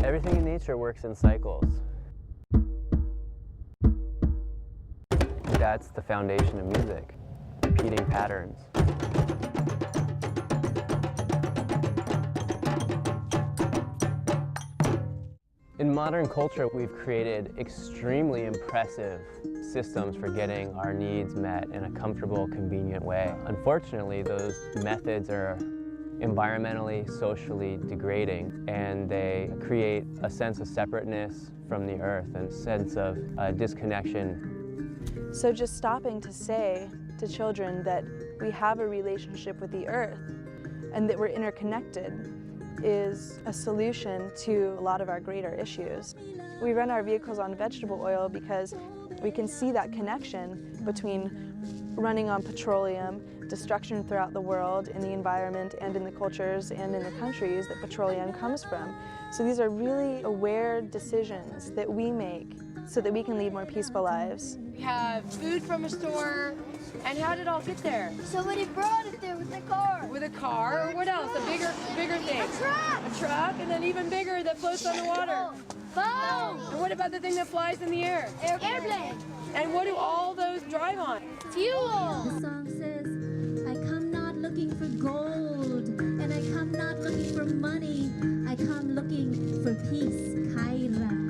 Everything in nature works in cycles. That's the foundation of music, repeating patterns. In modern culture, we've created extremely impressive systems for getting our needs met in a comfortable, convenient way. Unfortunately, those methods are environmentally, socially degrading, and they create a sense of separateness from the earth and a sense of disconnection. So just stopping to say to children that we have a relationship with the earth and that we're interconnected is a solution to a lot of our greater issues. We run our vehicles on vegetable oil because we can see that connection between running on petroleum, destruction throughout the world, in the environment and in the cultures and in the countries that petroleum comes from. So these are really aware decisions that we make so that we can lead more peaceful lives. We have food from a store, and how did it all get there? Somebody brought it there with a car. With a car, or what else? A bigger thing? A truck. A truck, and then even bigger that floats on the water. Phone. And what about the thing that flies in the air? Airplane. And what do all those drive on? Fuel. The song says, I come not looking for gold, and I come not looking for money. I come looking for peace, Kaira.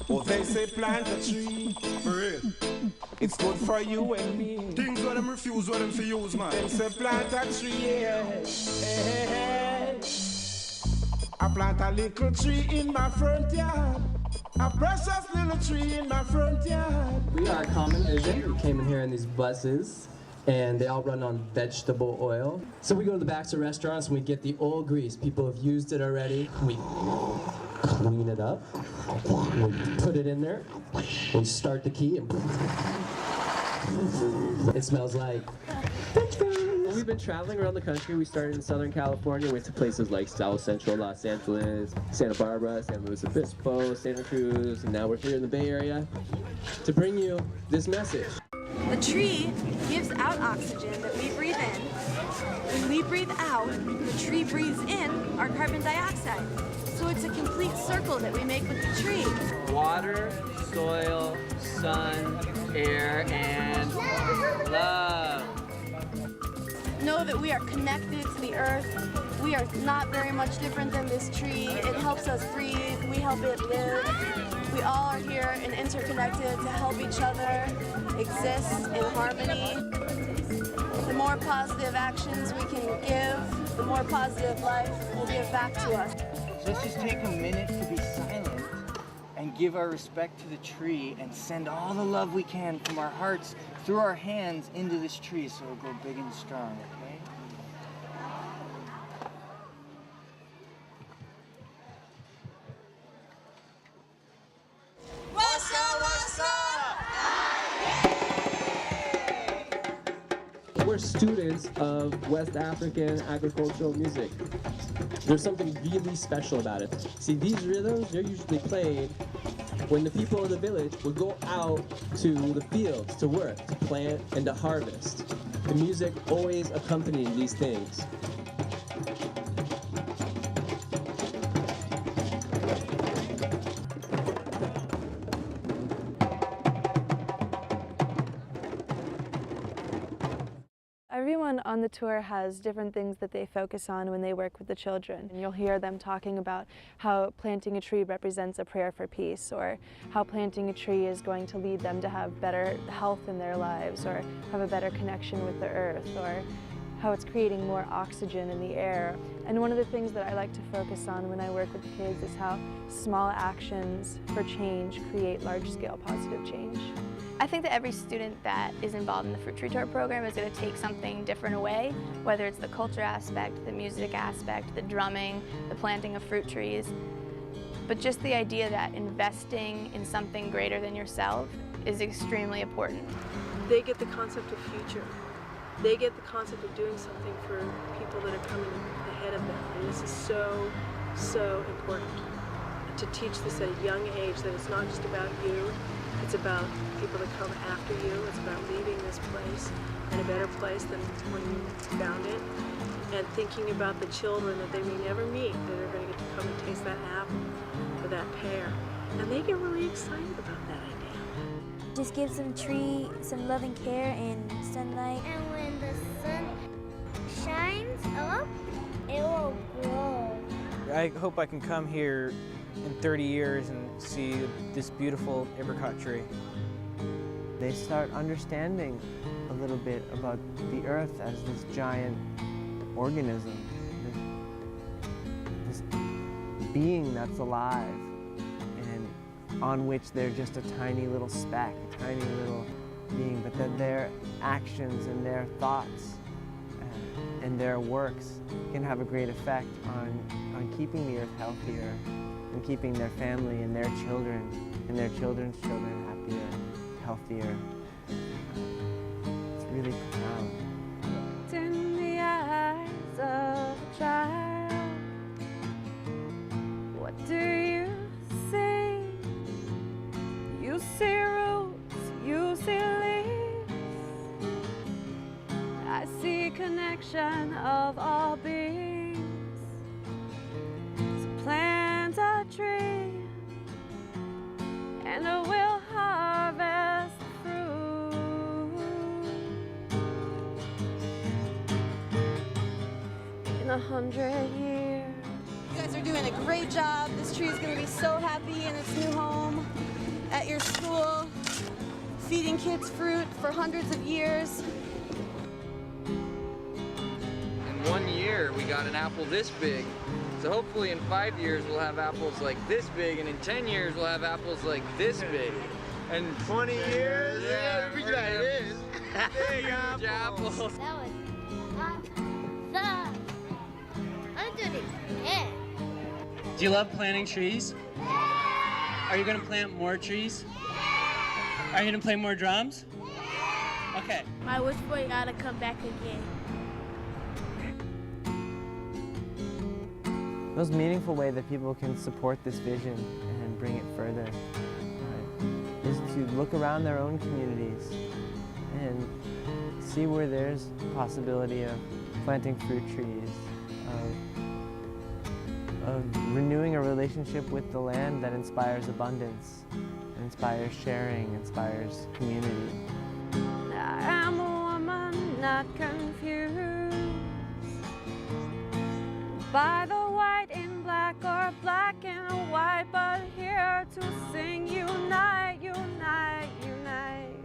Oh, they say plant a tree, for real. It's good for you and me. Things where them refuse, where them for use, man. They say plant a tree, yeah. Hey, hey, hey. I plant a little tree in my front yard. A precious little tree in my front yard. We are Common Vision. We came in here in these buses, and they all run on vegetable oil. So we go to the Baxter restaurants and we get the old grease. People have used it already. We clean it up. We put it in there. We start the key and it smells like. We've been traveling around the country. We started in Southern California, went to places like South Central Los Angeles, Santa Barbara, San Luis Obispo, Santa Cruz, and now we're here in the Bay Area to bring you this message. The tree gives out oxygen that we breathe in. When we breathe out, the tree breathes in our carbon dioxide. So it's a complete circle that we make with the tree. Water, soil, sun, air, and love. Know that we are connected to the earth. We are not very much different than this tree. It helps us breathe. We help it live. We all are here and interconnected to help each other exist in harmony. The more positive actions we can give, the more positive life will give back to us. So let's just take a minute to be silent and give our respect to the tree and send all the love we can from our hearts through our hands into this tree so it'll grow big and strong, okay? We're students of West African agricultural music. There's something really special about it. See, these rhythms, they're usually played when the people of the village would go out to the fields to work, to plant, and to harvest. The music always accompanied these things. Everyone on the tour has different things that they focus on when they work with the children. And you'll hear them talking about how planting a tree represents a prayer for peace, or how planting a tree is going to lead them to have better health in their lives, or have a better connection with the earth, or how it's creating more oxygen in the air. And one of the things that I like to focus on when I work with the kids is how small actions for change create large-scale positive change. I think that every student that is involved in the Fruit Tree Tour program is going to take something different away, whether it's the culture aspect, the music aspect, the drumming, the planting of fruit trees. But just the idea that investing in something greater than yourself is extremely important. They get the concept of future. They get the concept of doing something for people that are coming ahead of them. And this is so, so important to teach this at a young age, that it's not just about you, It's about people that come after you. It's about leaving this place in a better place than when you found it. And thinking about the children that they may never meet that are going to get to come and taste that apple or that pear. And they get really excited about that idea. Just give some tree some loving care and sunlight. And when the sun shines up, it will grow. I hope I can come here in 30 years and see this beautiful apricot tree. They start understanding a little bit about the earth as this giant organism, this being that's alive and on which they're just a tiny little speck, a tiny little being, but that their actions and their thoughts and their works can have a great effect on keeping the earth healthier and keeping their family and their children and their children's children happier, healthier. It's really profound. In the eyes of a child, what do you see? You see roots, you see leaves. I see connection of all beings. So plant a tree and it will harvest fruit. In 100 years. You guys are doing a great job. This tree is going to be so happy in its new home at your school, feeding kids fruit for hundreds of years. In 1 year, we got an apple this big. So hopefully in 5 years, we'll have apples like this big, and in 10 years, we'll have apples like this big. And 20 years, yeah, we got it is. Big apples. That was awesome. I'm doing it again. Do you love planting trees? Are you going to plant more trees? Are you going to play more drums? Okay. My wish boy gotta come back again. The most meaningful way that people can support this vision and bring it further is to look around their own communities and see where there's a possibility of planting fruit trees, of renewing a relationship with the land that inspires abundance, inspires sharing, inspires community. I am a woman not confused by the white in black or black and white, but here to sing unite, unite, unite.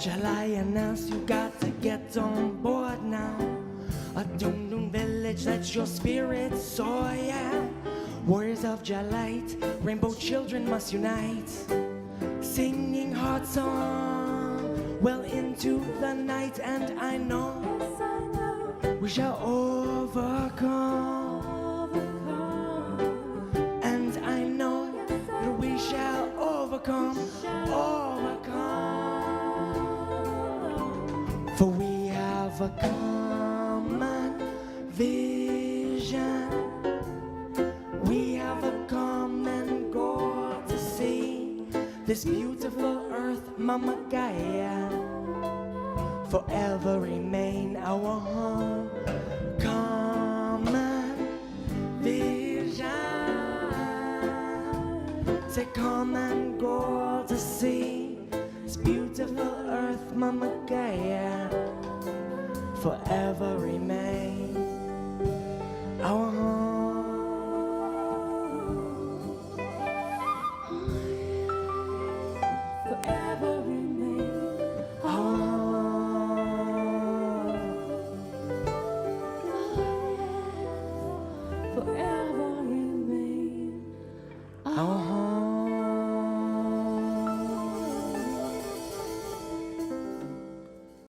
Shall I announce you got to get on board now? A Dum Dum village, that's your spirit, so yeah. Warriors of Jalite, rainbow children must unite. Singing heart song well into the night, and I know we shall overcome. And I know that we shall overcome, for we have a common vision. We have a common goal to see this beautiful earth, Mama Gaia, forever remain our home. Common vision, it's a common goal to see this beautiful earth, Mama Gaia, forever remain our home.